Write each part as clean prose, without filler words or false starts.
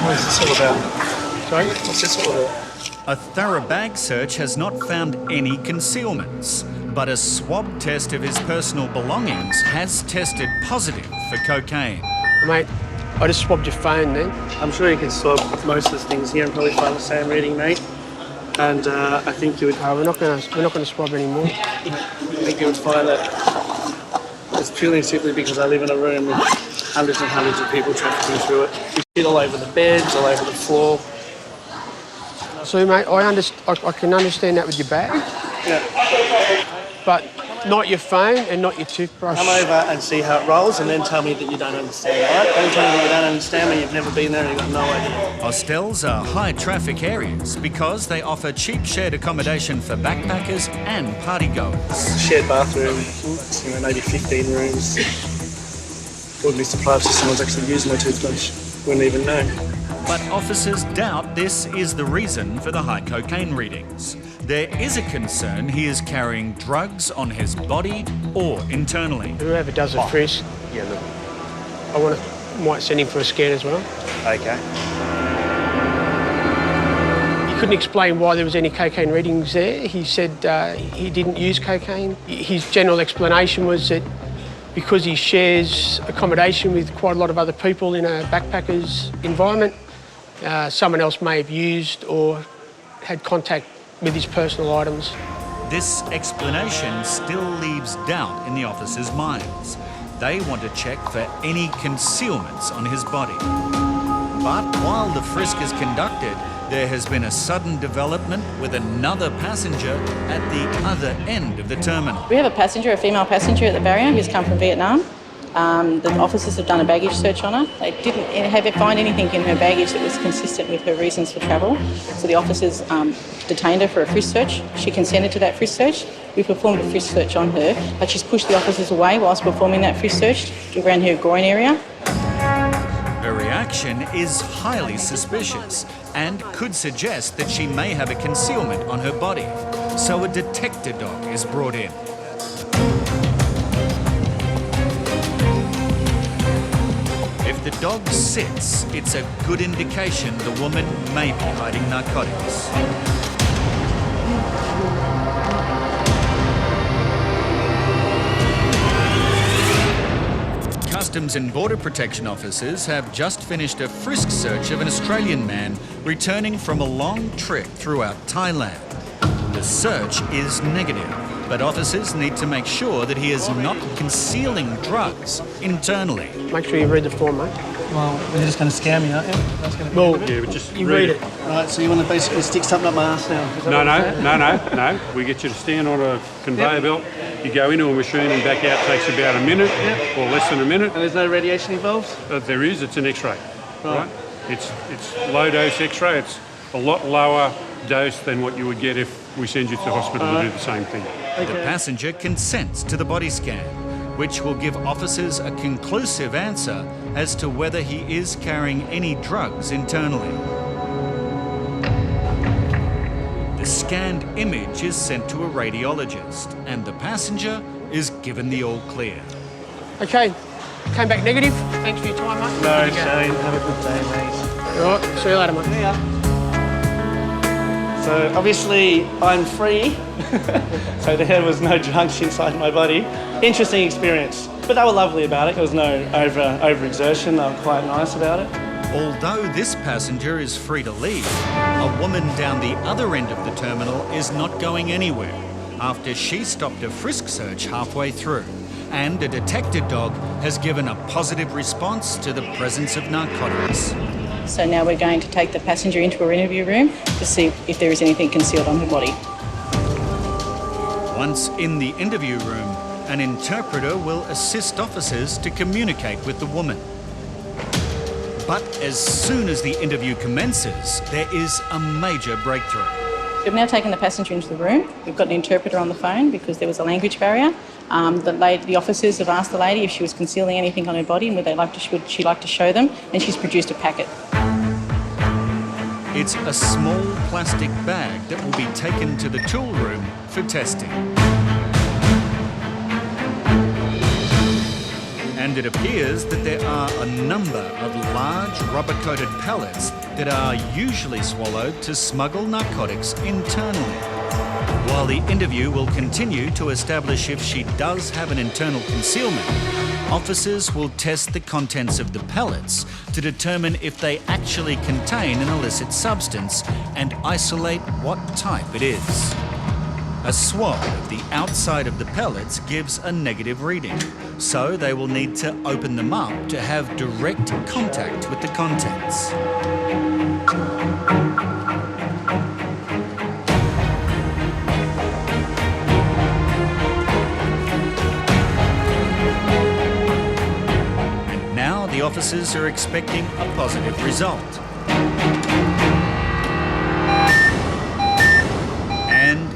What is this all about? Sorry? What's this all about? A thorough bag search has not found any concealments, but a swab test of his personal belongings has tested positive for cocaine. Mate, I just swabbed your phone then. I'm sure you can swab most of the things here and probably find the same reading, mate. And I think you would. We're not going to swab anymore. I think you would find that it's purely and simply because I live in a room with hundreds and hundreds of people trafficking through it. You shit all over the beds, all over the floor. So, mate, I can understand that with your bag. Yeah. But not your phone and not your toothbrush. Come over and see how it rolls and then tell me that you don't understand, all right? Don't tell me that you don't understand when you've never been there and you've got no idea. Hostels are high-traffic areas because they offer cheap shared accommodation for backpackers and partygoers. Shared bathroom, maybe 15 rooms. Wouldn't be surprised if someone's actually using their toothbrush. Wouldn't even know. But officers doubt this is the reason for the high cocaine readings. There is a concern he is carrying drugs on his body or internally. Whoever does a frisk, Yeah, look. I might send him for a scan as well. Okay. He couldn't explain why there was any cocaine readings there. He said he didn't use cocaine. His general explanation was that because he shares accommodation with quite a lot of other people in a backpacker's environment, someone else may have used or had contact with his personal items. This explanation still leaves doubt in the officers' minds. They want to check for any concealments on his body. But while the frisk is conducted, there has been a sudden development with another passenger at the other end of the terminal. We have a passenger, a female passenger at the barrier who's come from Vietnam. The officers have done a baggage search on her. They didn't find anything in her baggage that was consistent with her reasons for travel. So the officers detained her for a frisk search. She consented to that frisk search. We performed a frisk search on her, but she's pushed the officers away whilst performing that frisk search around her groin area. Her reaction is highly suspicious and could suggest that she may have a concealment on her body. So a detector dog is brought in. If the dog sits, it's a good indication the woman may be hiding narcotics. Customs and Border Protection officers have just finished a frisk search of an Australian man returning from a long trip throughout Thailand. The search is negative, but officers need to make sure that he is not concealing drugs internally. Make sure you read the form, mate. Well, you're just going to scare me, aren't you? That's going to be Yeah, but just You read it. Right, so you want to basically stick something up my ass now? Is that No. We get you to stand on a conveyor belt. You go into a machine and back out. Takes about a minute or less than a minute. And there's no radiation involved? There is. It's an X-ray, right? It's low dose X-ray. It's a lot lower dose than what you would get if we send you to the hospital to do the same thing. The passenger consents to the body scan, which will give officers a conclusive answer as to whether he is carrying any drugs internally. The scanned image is sent to a radiologist and the passenger is given the all clear. Okay, came back negative. Thanks for your time, mate. No, Shane. Have a good day, mate. All right, see you later, mate. See ya. So obviously I'm free, so there was no drugs inside my body. Interesting experience, but they were lovely about it. There was no overexertion. They were quite nice about it. Although this passenger is free to leave, a woman down the other end of the terminal is not going anywhere after she stopped a frisk search halfway through, and a detector dog has given a positive response to the presence of narcotics. So now we're going to take the passenger into her interview room to see if there is anything concealed on her body. Once in the interview room, an interpreter will assist officers to communicate with the woman. But as soon as the interview commences, there is a major breakthrough. We've now taken the passenger into the room. We've got an interpreter on the phone because there was a language barrier. The officers have asked the lady if she was concealing anything on her body and would she like to show them, and she's produced a packet. It's a small plastic bag that will be taken to the tool room for testing. And it appears that there are a number of large rubber-coated pellets that are usually swallowed to smuggle narcotics internally. While the interview will continue to establish if she does have an internal concealment, officers will test the contents of the pellets to determine if they actually contain an illicit substance and isolate what type it is. A swab of the outside of the pellets gives a negative reading, so they will need to open them up to have direct contact with the contents. And now the officers are expecting a positive result.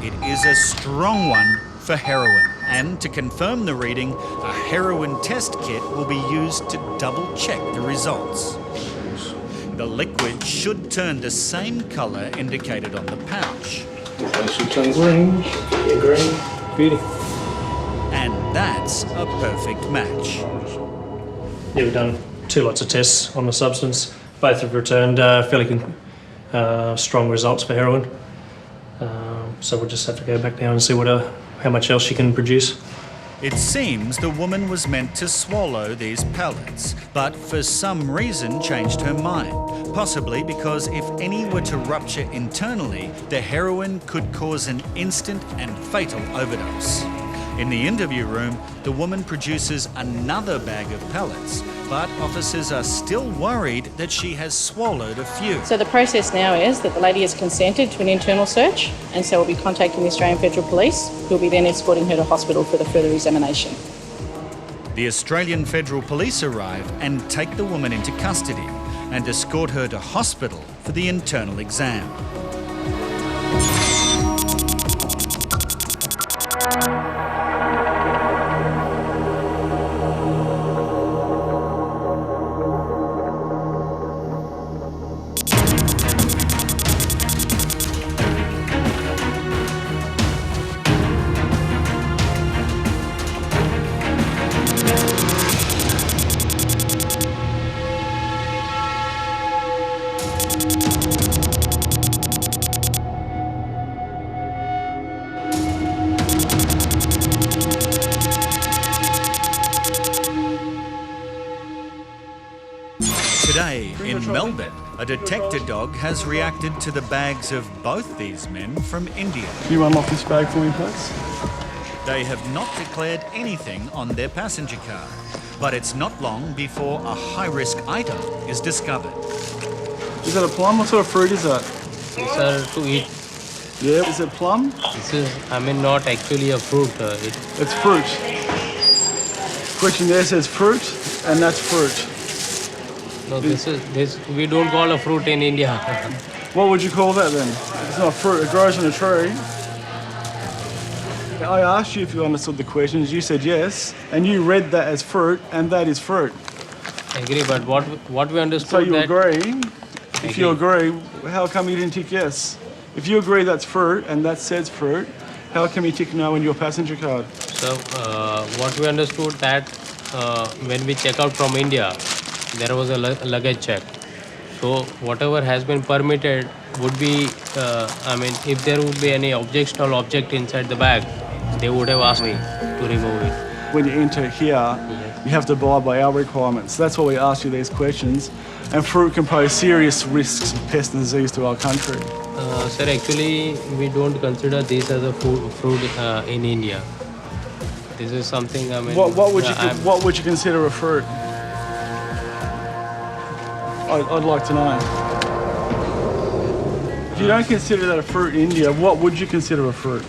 It is a strong one for heroin. And to confirm the reading, a heroin test kit will be used to double-check the results. The liquid should turn the same colour indicated on the pouch. It should turn green. Yeah, green. Beauty. And that's a perfect match. Yeah, we've done 2 lots of tests on the substance. Both have returned fairly strong results for heroin. So we'll just have to go back down and see how much else she can produce. It seems the woman was meant to swallow these pellets, but for some reason changed her mind. Possibly because if any were to rupture internally, the heroin could cause an instant and fatal overdose. In the interview room, the woman produces another bag of pellets, but officers are still worried that she has swallowed a few. So the process now is that the lady has consented to an internal search, and so we'll be contacting the Australian Federal Police, who will be then escorting her to hospital for the further examination. The Australian Federal Police arrive and take the woman into custody and escort her to hospital for the internal exam. Today in Melbourne, a detector dog has reacted to the bags of both these men from India. Can you unlock this bag for me, please? They have not declared anything on their passenger car, but it's not long before a high-risk item is discovered. Is that a plum? What sort of fruit is that? Sir, to eat. Yeah, is it plum? This is, not actually a fruit. It's fruit. Question there says fruit, and that's fruit. No, this we don't call a fruit in India. What would you call that then? It's not fruit, it grows on a tree. I asked you if you understood the questions, you said yes, and you read that as fruit, and that is fruit. I agree, but what we understood So you that... agree? If you agree, how come you didn't tick yes? If you agree that's fruit, and that says fruit, how come you tick no in your passenger card? So, what we understood that when we check out from India, there was a luggage check. So, whatever has been permitted would be, if there would be any objectionable object inside the bag, they would have asked me to remove it. When you enter here, you have to abide by our requirements. That's why we ask you these questions. And fruit can pose serious risks of pest and disease to our country. Sir, actually, we don't consider this as a fruit in India. This is something, What would you consider a fruit? I'd like to know. If you don't consider that a fruit in India, what would you consider a fruit?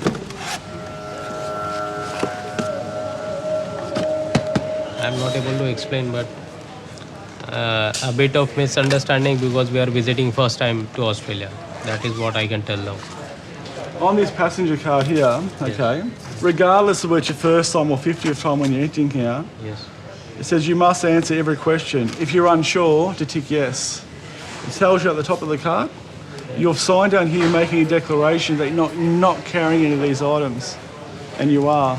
I'm not able to explain, but a bit of misunderstanding because we are visiting first time to Australia. That is what I can tell now. On this passenger card here, okay, regardless of whether it's your first time or 50th time when you're entering here, Yes. it says you must answer every question. If you're unsure, to tick yes. It tells you at the top of the card. You've signed down here making a declaration that you're not carrying any of these items, and you are.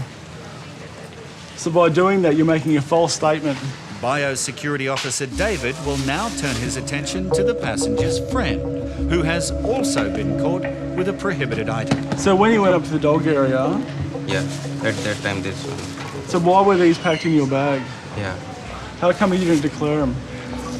So by doing that, you're making a false statement. Biosecurity Officer David will now turn his attention to the passenger's friend, who has also been caught with a prohibited item. So when you went up to the dog area, Yeah, at that time this one. so why were these packed in your bag? Yeah. How come you didn't declare them?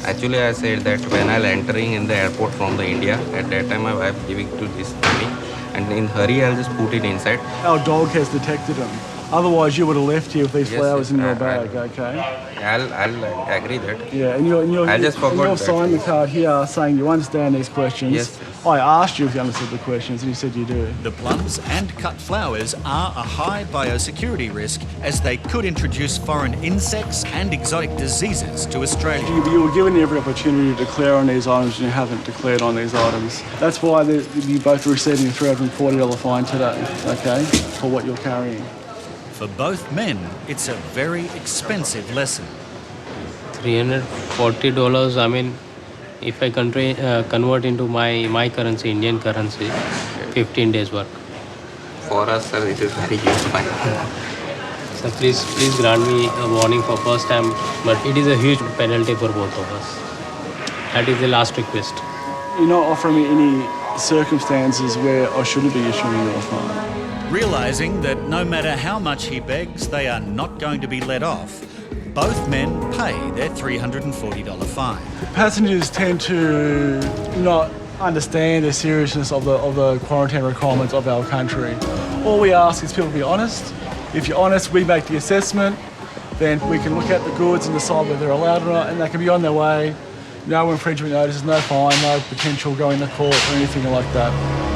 Actually, I said that when I'll entering in the airport from the India, at that time my wife giving to this to me, and in hurry I'll just put it inside. Our dog has detected them. Otherwise, you would have left here with these Yes, flowers yes, in your I- bag, okay? I'll agree that. Yeah, and you're I just forgot you've that. signed the card here saying you understand these questions. Yes, yes. I asked you if you understood the questions, and you said you do. The plums and cut flowers are a high biosecurity risk as they could introduce foreign insects and exotic diseases to Australia. You were given every opportunity to declare on these items, and you haven't declared on these items. That's why you both are receiving a $340 fine today, okay, for what you're carrying. For both men, it's a very expensive lesson. $340, I mean, if I convert into my currency, Indian currency, 15 days work. For us, sir, it is very huge fine. So please grant me a warning for first time, but it is a huge penalty for both of us. That is the last request. You're not offering me any circumstances where I shouldn't be issuing you a fine. Realising that no matter how much he begs, they are not going to be let off, both men pay their $340 fine. Passengers tend to not understand the seriousness of the quarantine requirements of our country. All we ask is people to be honest. If you're honest, we make the assessment, then we can look at the goods and decide whether they're allowed or not, and they can be on their way. No infringement notices, no fine, no potential going to court or anything like that.